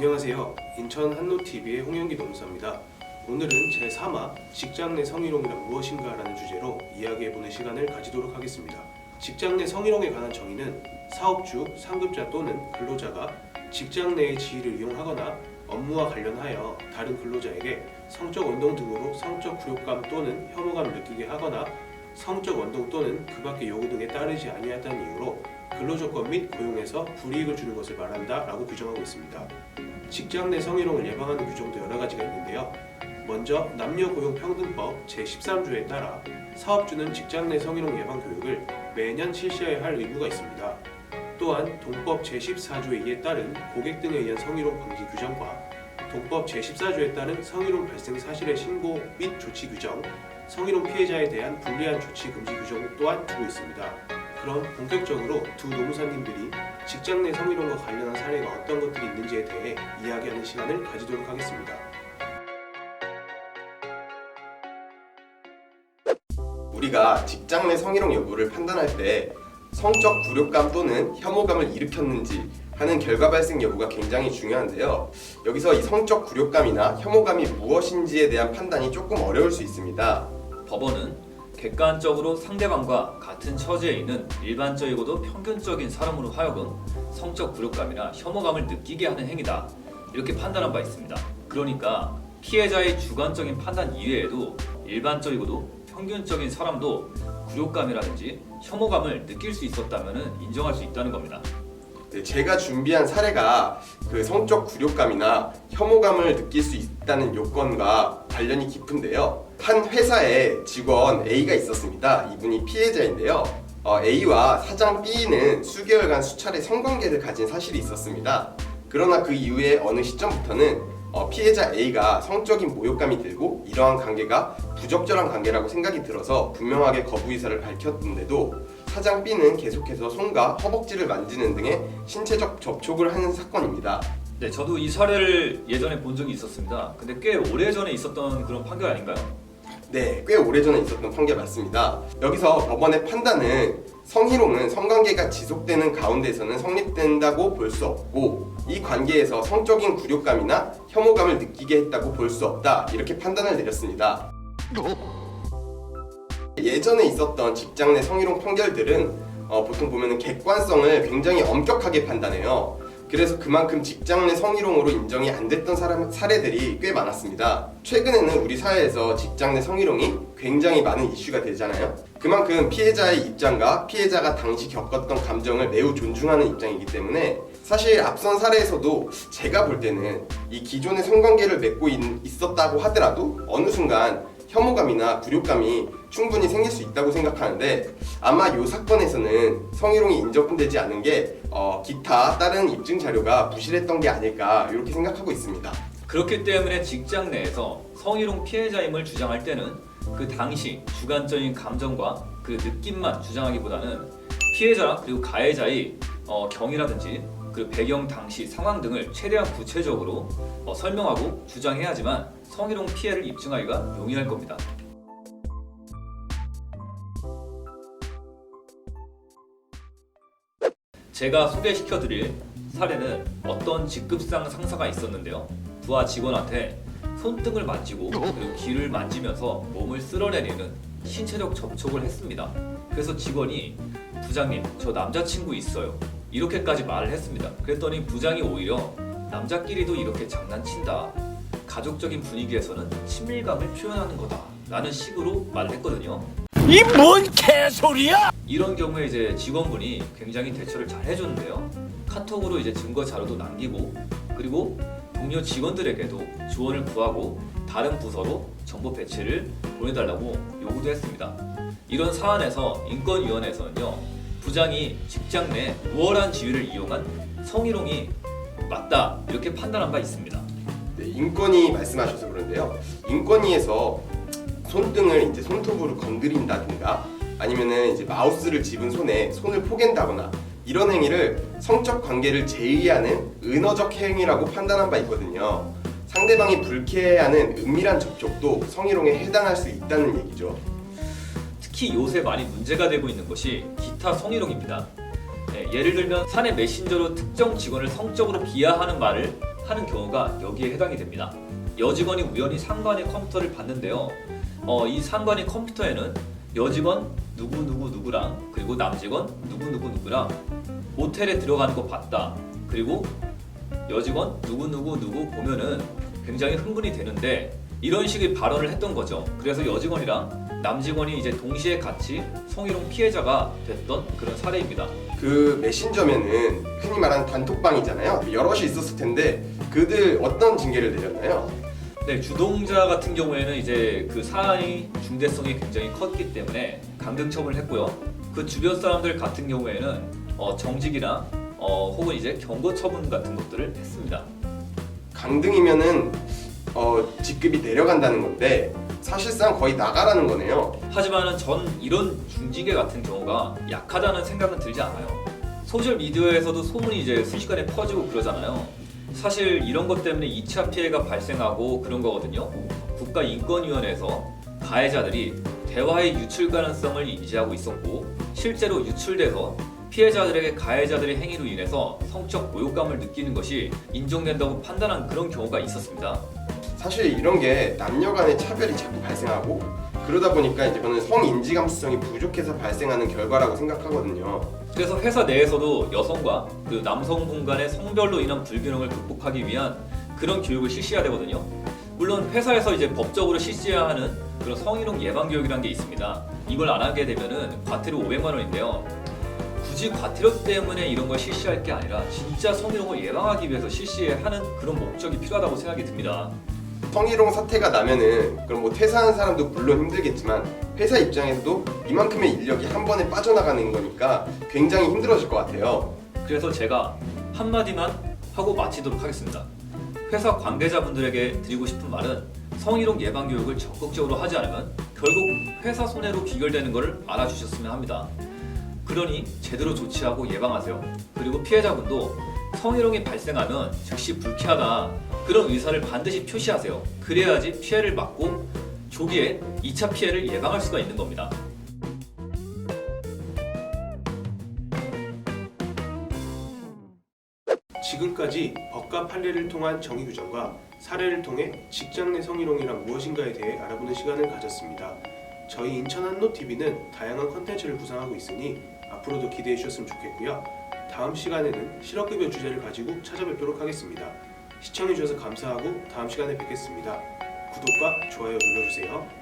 안녕하세요. 인천 한노TV의 홍영기 노무사입니다. 오늘은 제3화 직장 내 성희롱이란 무엇인가 라는 주제로 이야기해보는 시간을 가지도록 하겠습니다. 직장 내 성희롱에 관한 정의는 사업주, 상급자 또는 근로자가 직장 내의 지위를 이용하거나 업무와 관련하여 다른 근로자에게 성적 원동 등으로 성적 굴욕감 또는 혐오감을 느끼게 하거나 성적 원동 또는 그 밖의 요구 등에 따르지 아니하다는 이유로 근로조건 및 고용에서 불이익을 주는 것을 말한다 라고 규정하고 있습니다. 직장 내 성희롱을 예방하는 규정도 여러 가지가 있는데요. 먼저 남녀고용평등법 제13조에 따라 사업주는 직장 내 성희롱 예방 교육을 매년 실시해야 할 의무가 있습니다. 또한 동법 제14조의 이에 따른 고객 등에 의한 성희롱 방지 규정과 동법 제14조에 따른 성희롱 발생 사실의 신고 및 조치 규정, 성희롱 피해자에 대한 불리한 조치 금지 규정 또한 두고 있습니다. 그럼 본격적으로 두 노무사님들이 직장 내 성희롱과 관련한 사례가 어떤 것들이 있는지에 대해 이야기하는 시간을 가지도록 하겠습니다. 우리가 직장 내 성희롱 여부를 판단할 때 성적 굴욕감 또는 혐오감을 일으켰는지 하는 결과 발생 여부가 굉장히 중요한데요. 여기서 이 성적 굴욕감이나 혐오감이 무엇인지에 대한 판단이 조금 어려울 수 있습니다. 법원은 객관적으로 상대방과 같은 처지에 있는 일반적이고도 평균적인 사람으로 하여금 성적 굴욕감이나 혐오감을 느끼게 하는 행위다, 이렇게 판단한 바 있습니다. 그러니까 피해자의 주관적인 판단 이외에도 일반적이고도 평균적인 사람도 굴욕감이라든지 혐오감을 느낄 수 있었다면 인정할 수 있다는 겁니다. 네, 제가 준비한 사례가 그 성적 굴욕감이나 혐오감을 느낄 수 있다는 요건과 관련이 깊은데요. 한 회사에 직원 A가 있었습니다. 이분이 피해자인데요. A와 사장 B는 수개월간 수차례 성관계를 가진 사실이 있었습니다. 그러나 그 이후에 어느 시점부터는 피해자 A가 성적인 모욕감이 들고 이러한 관계가 부적절한 관계라고 생각이 들어서 분명하게 거부 의사를 밝혔는데도 사장 B는 계속해서 손과 허벅지를 만지는 등의 신체적 접촉을 하는 사건입니다. 네, 저도 이 사례를 예전에 본 적이 있었습니다. 근데 꽤 오래전에 있었던 그런 판결 아닌가요? 네, 꽤 오래전에 있었던 판결 맞습니다. 여기서 법원의 판단은 성희롱은 성관계가 지속되는 가운데서는 성립된다고 볼 수 없고 이 관계에서 성적인 굴욕감이나 혐오감을 느끼게 했다고 볼 수 없다, 이렇게 판단을 내렸습니다. 예전에 있었던 직장 내 성희롱 판결들은 보통 보면 객관성을 굉장히 엄격하게 판단해요. 그래서 그만큼 직장 내 성희롱으로 인정이 안 됐던 사례들이 꽤 많았습니다. 최근에는 우리 사회에서 직장 내 성희롱이 굉장히 많은 이슈가 되잖아요. 그만큼 피해자의 입장과 피해자가 당시 겪었던 감정을 매우 존중하는 입장이기 때문에 사실 앞선 사례에서도 제가 볼 때는 이 기존의 성관계를 맺고 있었다고 하더라도 어느 순간 혐오감이나 굴욕감이 충분히 생길 수 있다고 생각하는데 아마 이 사건에서는 성희롱이 인정되지 않은 게 기타 다른 입증 자료가 부실했던 게 아닐까, 이렇게 생각하고 있습니다. 그렇기 때문에 직장 내에서 성희롱 피해자임을 주장할 때는 그 당시 주관적인 감정과 그 느낌만 주장하기보다는 피해자 그리고 가해자의 경위라든지 그 배경 당시 상황 등을 최대한 구체적으로 설명하고 주장해야지만 성희롱 피해를 입증하기가 용이할 겁니다. 제가 소개시켜드릴 사례는 어떤 직급상 상사가 있었는데요. 부하 직원한테 손등을 만지고 그리고 귀를 만지면서 몸을 쓸어내리는 신체적 접촉을 했습니다. 그래서 직원이 부장님, 저 남자친구 있어요, 이렇게까지 말을 했습니다. 그랬더니 부장이 오히려 남자끼리도 이렇게 장난친다, 가족적인 분위기에서는 친밀감을 표현하는 거다 라는 식으로 말을 했거든요. 이 뭔 개소리야! 이런 경우에 이제 직원분이 굉장히 대처를 잘 해줬는데요. 카톡으로 이제 증거 자료도 남기고 그리고 동료 직원들에게도 조언을 구하고 다른 부서로 정보 배치를 보내달라고 요구도 했습니다. 이런 사안에서 인권위원회에서는요, 부장이 직장 내 우월한 지위를 이용한 성희롱이 맞다, 이렇게 판단한 바 있습니다. 네, 인권위 말씀하셔서 그런데요. 인권위에서 손등을 이제 손톱으로 건드린다든가 아니면은 이제 마우스를 집은 손에 손을 포갠다거나 이런 행위를 성적 관계를 제의하는 은어적 행위라고 판단한 바 있거든요. 상대방이 불쾌해하는 은밀한 접촉도 성희롱에 해당할 수 있다는 얘기죠. 특히 요새 많이 문제가 되고 있는 것이 기타 성희롱입니다. 예를 들면 사내 메신저로 특정 직원을 성적으로 비하하는 말을 하는 경우가 여기에 해당이 됩니다. 여직원이 우연히 상관의 컴퓨터를 봤는데요. 이 상관의 컴퓨터에는 여직원 누구랑 그리고 남직원 누구랑 모텔에 들어가는 거 봤다. 그리고 여직원 누구 보면은 굉장히 흥분이 되는데 이런 식의 발언을 했던 거죠. 그래서 여직원이랑 남직원이 이제 동시에 같이 성희롱 피해자가 됐던 그런 사례입니다. 그 메신저면은 흔히 말하는 단톡방이잖아요. 여럿이 있었을 텐데 그들 어떤 징계를 내렸나요? 네, 주동자 같은 경우에는 이제 그 사안의 중대성이 굉장히 컸기 때문에 강등 처분을 했고요. 그 주변 사람들 같은 경우에는 정직이나 혹은 이제 경고 처분 같은 것들을 했습니다. 강등이면은 직급이 내려간다는 건데 사실상 거의 나가라는 거네요. 하지만은 전 이런 중징계 같은 경우가 약하다는 생각은 들지 않아요. 소셜 미디어에서도 소문이 이제 순식간에 퍼지고 그러잖아요. 사실 이런 것 때문에 2차 피해가 발생하고 그런 거거든요. 국가인권위원회에서 가해자들이 대화의 유출 가능성을 인지하고 있었고 실제로 유출돼서 피해자들에게 가해자들의 행위로 인해서 성적 모욕감을 느끼는 것이 인정된다고 판단한 그런 경우가 있었습니다. 사실 이런 게 남녀 간의 차별이 자꾸 발생하고 그러다 보니까 이제 저는 성인지 감수성이 부족해서 발생하는 결과라고 생각하거든요. 그래서 회사 내에서도 여성과 그 남성 공간의 성별로 인한 불균형을 극복하기 위한 그런 교육을 실시해야 되거든요. 물론 회사에서 이제 법적으로 실시해야 하는 그런 성희롱 예방 교육이라는 게 있습니다. 이걸 안 하게 되면은 과태료 500만 원인데요. 굳이 과태료 때문에 이런 걸 실시할 게 아니라 진짜 성희롱을 예방하기 위해서 실시해야 하는 그런 목적이 필요하다고 생각이 듭니다. 성희롱 사태가 나면은 그럼 뭐 퇴사하는 사람도 물론 힘들겠지만 회사 입장에서도 이만큼의 인력이 한 번에 빠져나가는 거니까 굉장히 힘들어질 것 같아요. 그래서 제가 한마디만 하고 마치도록 하겠습니다. 회사 관계자분들에게 드리고 싶은 말은 성희롱 예방 교육을 적극적으로 하지 않으면 결국 회사 손해로 귀결되는 것을 알아주셨으면 합니다. 그러니 제대로 조치하고 예방하세요. 그리고 피해자분도 성희롱이 발생하면 즉시 불쾌하다 그런 의사를 반드시 표시하세요. 그래야지 피해를 막고 조기에 2차 피해를 예방할 수가 있는 겁니다. 지금까지 법과 판례를 통한 정의 규정과 사례를 통해 직장 내 성희롱이란 무엇인가에 대해 알아보는 시간을 가졌습니다. 저희 인천 한노TV는 다양한 컨텐츠를 구상하고 있으니 앞으로도 기대해 주셨으면 좋겠고요. 다음 시간에는 실업급여 주제를 가지고 찾아뵙도록 하겠습니다. 시청해 주셔서 감사하고 다음 시간에 뵙겠습니다. 구독과 좋아요 눌러주세요.